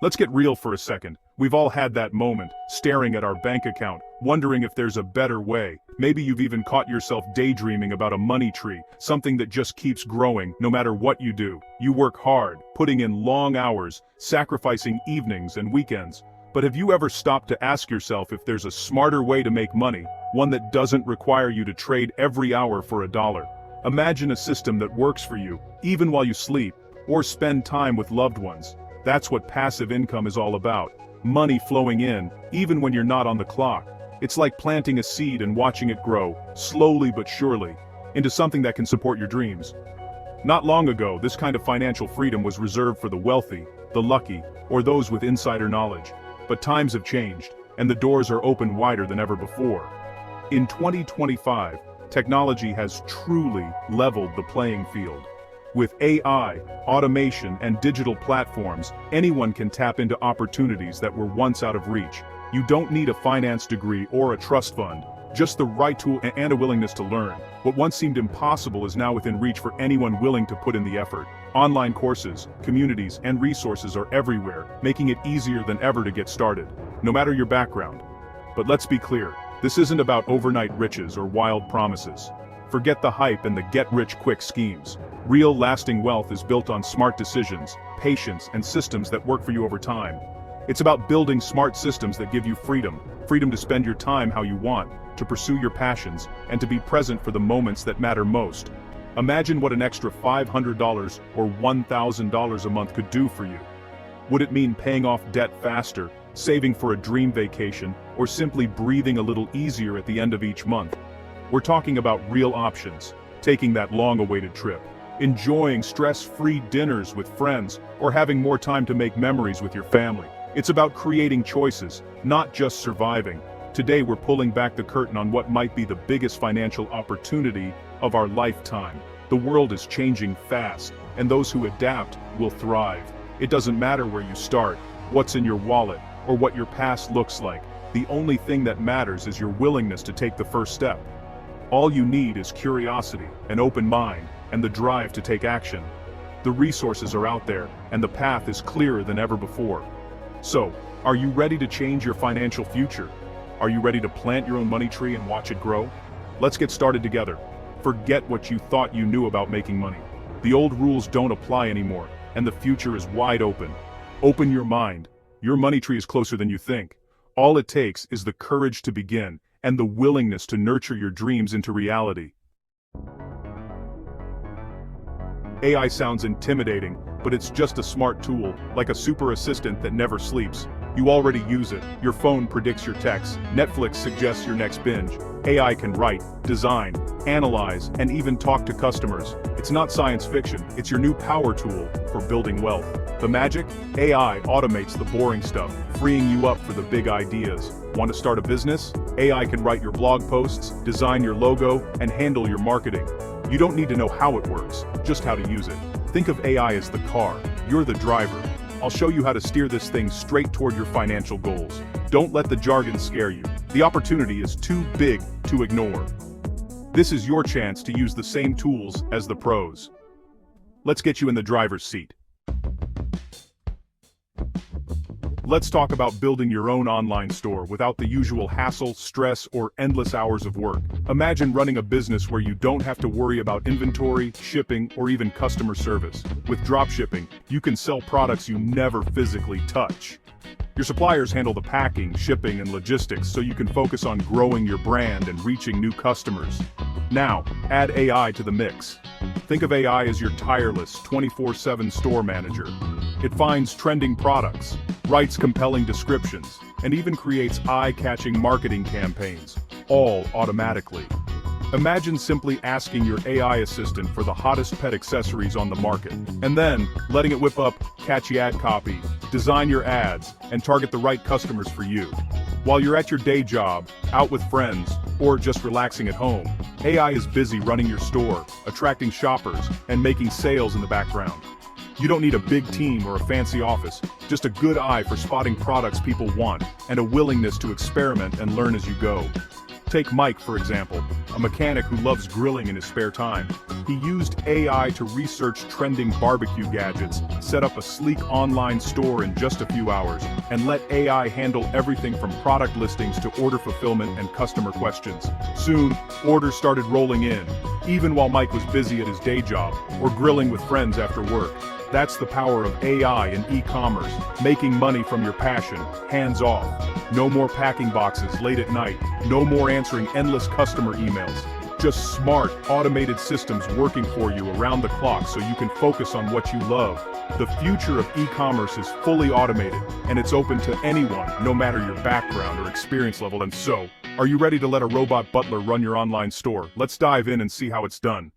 Let's get real for a second. We've all had that moment, staring at our bank account, wondering if there's a better way. Maybe you've even caught yourself daydreaming about a money tree, something that just keeps growing no matter what you do. You work hard, putting in long hours, sacrificing evenings and weekends. But have you ever stopped to ask yourself if there's a smarter way to make money, one that doesn't require you to trade every hour for $1? Imagine a system that works for you, even while you sleep, or spend time with loved ones. That's what passive income is all about. Money flowing in, even when you're not on the clock. It's like planting a seed and watching it grow, slowly but surely, into something that can support your dreams. Not long ago, this kind of financial freedom was reserved for the wealthy, the lucky, or those with insider knowledge. But times have changed, and the doors are open wider than ever before. In 2025, technology has truly leveled the playing field. With AI, automation, and digital platforms, anyone can tap into opportunities that were once out of reach. You don't need a finance degree or a trust fund, just the right tool and a willingness to learn. What once seemed impossible is now within reach for anyone willing to put in the effort. Online courses, communities, and resources are everywhere, making it easier than ever to get started, no matter your background. But let's be clear, this isn't about overnight riches or wild promises. Forget the hype and the get-rich-quick schemes. Real lasting wealth is built on smart decisions, patience, and systems that work for you over time. It's about building smart systems that give you freedom to spend your time how you want, to pursue your passions, and to be present for the moments that matter most. Imagine what an extra $500 or $1,000 a month could do for you. Would it mean paying off debt faster, saving for a dream vacation, or simply breathing a little easier at the end of each month? We're talking about real options, taking that long-awaited trip, enjoying stress-free dinners with friends, or having more time to make memories with your family. It's about creating choices, not just surviving. Today we're pulling back the curtain on what might be the biggest financial opportunity of our lifetime. The world is changing fast, and those who adapt will thrive. It doesn't matter where you start, what's in your wallet, or what your past looks like. The only thing that matters is your willingness to take the first step. All you need is curiosity, an open mind, and the drive to take action. The resources are out there, and the path is clearer than ever before. So, are you ready to change your financial future? Are you ready to plant your own money tree and watch it grow? Let's get started together. Forget what you thought you knew about making money. The old rules don't apply anymore, and the future is wide open. Open your mind. Your money tree is closer than you think. All it takes is the courage to begin, and the willingness to nurture your dreams into reality. AI sounds intimidating, but it's just a smart tool, like a super assistant that never sleeps. You already use it. Your phone predicts your texts, Netflix suggests your next binge. AI can write, design, analyze, and even talk to customers. It's not science fiction, it's your new power tool for building wealth. The magic? AI automates the boring stuff, freeing you up for the big ideas. Want to start a business? AI can write your blog posts, design your logo, and handle your marketing. You don't need to know how it works, just how to use it. Think of AI as the car, you're the driver. I'll show you how to steer this thing straight toward your financial goals. Don't let the jargon scare you. The opportunity is too big to ignore. This is your chance to use the same tools as the pros. Let's get you in the driver's seat. Let's talk about building your own online store without the usual hassle, stress, or endless hours of work. Imagine running a business where you don't have to worry about inventory, shipping, or even customer service. With dropshipping, you can sell products you never physically touch. Your suppliers handle the packing, shipping, and logistics, so you can focus on growing your brand and reaching new customers. Now, add AI to the mix. Think of AI as your tireless, 24/7 store manager. It finds trending products, writes compelling descriptions, and even creates eye-catching marketing campaigns, all automatically. Imagine simply asking your AI assistant for the hottest pet accessories on the market, and then letting it whip up catchy ad copy, design your ads, and target the right customers for you. While you're at your day job, out with friends, or just relaxing at home, AI is busy running your store, attracting shoppers, and making sales in the background. You don't need a big team or a fancy office, just a good eye for spotting products people want, and a willingness to experiment and learn as you go. Take Mike, for example, a mechanic who loves grilling in his spare time. He used AI to research trending barbecue gadgets, set up a sleek online store in just a few hours, and let AI handle everything from product listings to order fulfillment and customer questions. Soon, orders started rolling in, even while Mike was busy at his day job or grilling with friends after work. That's the power of AI and e-commerce, making money from your passion, hands off. No more packing boxes late at night, no more answering endless customer emails. Just smart, automated systems working for you around the clock so you can focus on what you love. The future of e-commerce is fully automated, and it's open to anyone, no matter your background or experience level. And so, are you ready to let a robot butler run your online store? Let's dive in and see how it's done.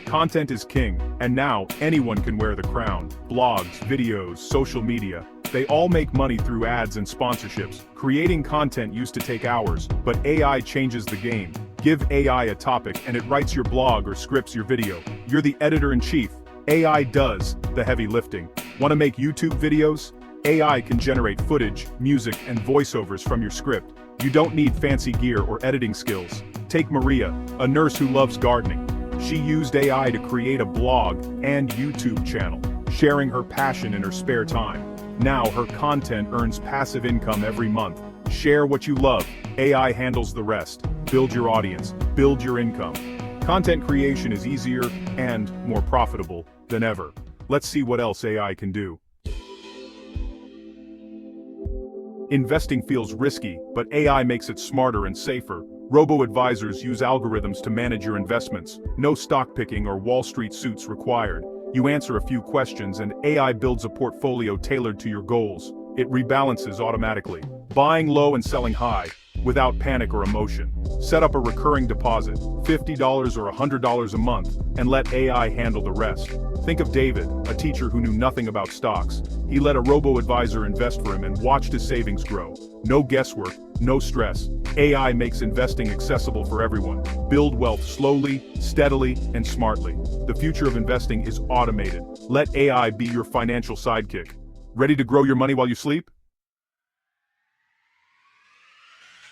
Content is king, and now anyone can wear the crown. Blogs, videos, social media, they all make money through ads and sponsorships. Creating content used to take hours, but AI changes the game. Give AI a topic and it writes your blog or scripts your video. You're the editor-in-chief. AI does the heavy lifting. Want to make YouTube videos? AI can generate footage, music, and voiceovers from your script. You don't need fancy gear or editing skills. Take Maria, a nurse who loves gardening. She used AI to create a blog and YouTube channel, sharing her passion in her spare time. Now her content earns passive income every month. Share what you love. AI handles the rest. Build your audience. Build your income. Content creation is easier and more profitable than ever. Let's see what else AI can do. Investing feels risky, but AI makes it smarter and safer. Robo-advisors use algorithms to manage your investments. No stock picking or Wall Street suits required. You answer a few questions and AI builds a portfolio tailored to your goals. It rebalances automatically, buying low and selling high, without panic or emotion. Set up a recurring deposit, $50 or $100 a month, and let AI handle the rest. Think of David, a teacher who knew nothing about stocks. He let a robo-advisor invest for him and watched his savings grow. No guesswork, no stress. AI makes investing accessible for everyone. Build wealth slowly, steadily, and smartly. The future of investing is automated. Let AI be your financial sidekick. Ready to grow your money while you sleep?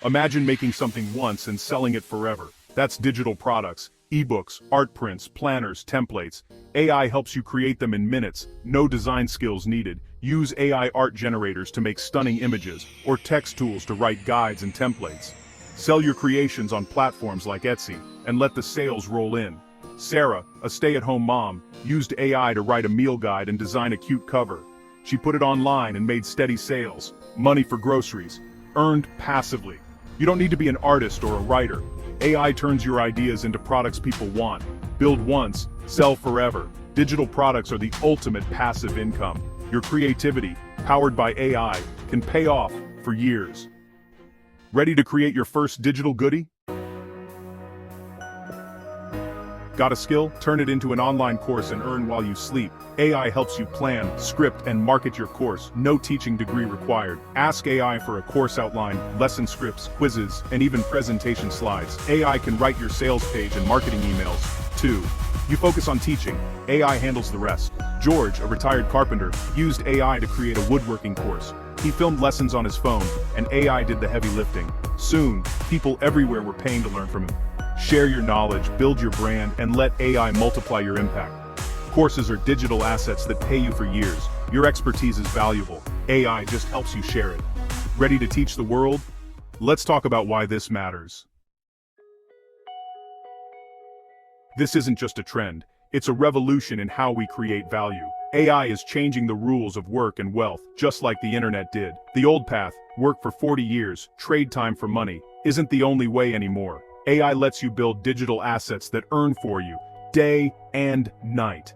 Imagine making something once and selling it forever. That's digital products, ebooks, art prints, planners, templates. AI helps you create them in minutes, no design skills needed. Use AI art generators to make stunning images, or text tools to write guides and templates. Sell your creations on platforms like Etsy, and let the sales roll in. Sarah, a stay-at-home mom, used AI to write a meal guide and design a cute cover. She put it online and made steady sales, money for groceries, earned passively. You don't need to be an artist or a writer. AI turns your ideas into products people want. Build once, sell forever. Digital products are the ultimate passive income. Your creativity, powered by AI, can pay off for years. Ready to create your first digital goodie? Got a skill? Turn it into an online course and earn while you sleep. AI helps you plan, script, and market your course. No teaching degree required. Ask AI for a course outline, lesson scripts, quizzes, and even presentation slides. AI can write your sales page and marketing emails, too. You focus on teaching, AI handles the rest. George, a retired carpenter, used AI to create a woodworking course. He filmed lessons on his phone, and AI did the heavy lifting. Soon, people everywhere were paying to learn from him. Share your knowledge, build your brand, and let AI multiply your impact. Courses are digital assets that pay you for years. Your expertise is valuable. AI just helps you share it. Ready to teach the world? Let's talk about why this matters. This isn't just a trend, it's a revolution in how we create value. AI is changing the rules of work and wealth, just like the internet did. The old path, work for 40 years, trade time for money, isn't the only way anymore. AI lets you build digital assets that earn for you, day and night.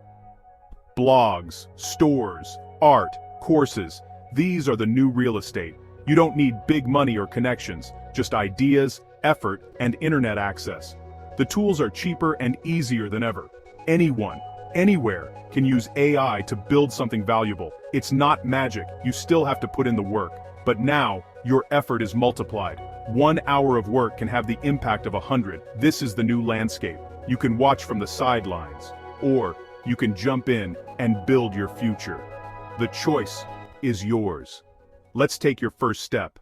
Blogs, stores, art, courses, these are the new real estate. You don't need big money or connections, just ideas, effort, and internet access. The tools are cheaper and easier than ever. Anyone, anywhere, can use AI to build something valuable. It's not magic, you still have to put in the work. But now, your effort is multiplied. 1 hour of work can have the impact of 100. This is the new landscape. You can watch from the sidelines, or you can jump in and build your future. The choice is yours. Let's take your first step.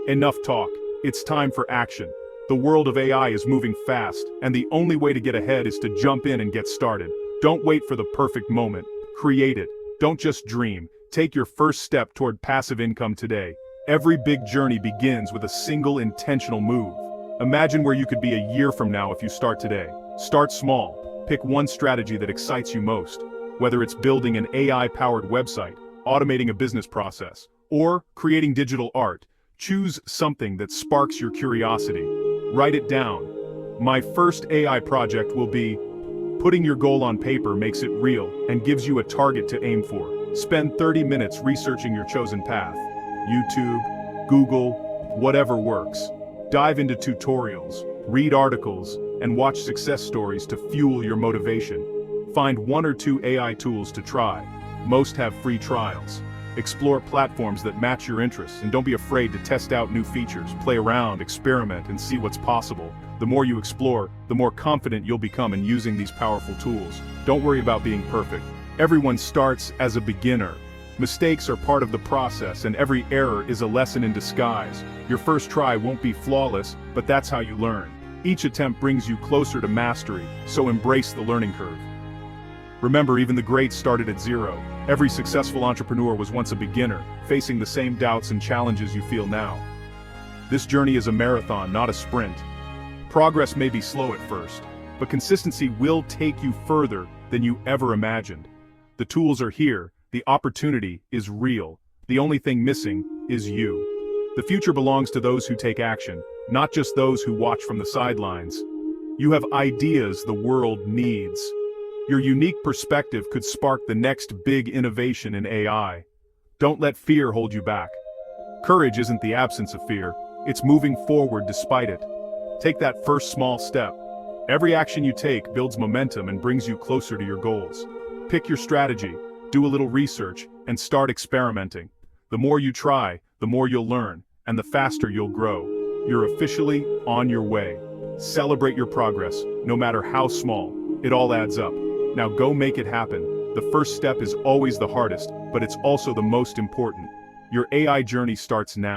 Enough talk. It's time for action. The world of AI is moving fast, and the only way to get ahead is to jump in and get started. Don't wait for the perfect moment. Create it. Don't just dream. Take your first step toward passive income today. Every big journey begins with a single intentional move. Imagine where you could be a year from now if you start today. Start small. Pick one strategy that excites you most. Whether it's building an AI-powered website, automating a business process, or creating digital art, choose something that sparks your curiosity. Write it down. My first AI project will be... Putting your goal on paper makes it real and gives you a target to aim for. Spend 30 minutes researching your chosen path. YouTube, Google, whatever works. Dive into tutorials, read articles, and watch success stories to fuel your motivation. Find 1 or 2 AI tools to try. Most have free trials. Explore platforms that match your interests, and don't be afraid to test out new features. Play around, experiment, and see what's possible. The more you explore, the more confident you'll become in using these powerful tools. Don't worry about being perfect. Everyone starts as a beginner. Mistakes are part of the process, and every error is a lesson in disguise. Your first try won't be flawless, but that's how you learn. Each attempt brings you closer to mastery, so embrace the learning curve. Remember, even the greats started at zero. Every successful entrepreneur was once a beginner, facing the same doubts and challenges you feel now. This journey is a marathon, not a sprint. Progress may be slow at first, but consistency will take you further than you ever imagined. The tools are here, the opportunity is real. The only thing missing is you. The future belongs to those who take action, not just those who watch from the sidelines. You have ideas the world needs. Your unique perspective could spark the next big innovation in AI. Don't let fear hold you back. Courage isn't the absence of fear, it's moving forward despite it. Take that first small step. Every action you take builds momentum and brings you closer to your goals. Pick your strategy, do a little research, and start experimenting. The more you try, the more you'll learn, and the faster you'll grow. You're officially on your way. Celebrate your progress, no matter how small. It all adds up. Now go make it happen. The first step is always the hardest, but it's also the most important. Your AI journey starts now.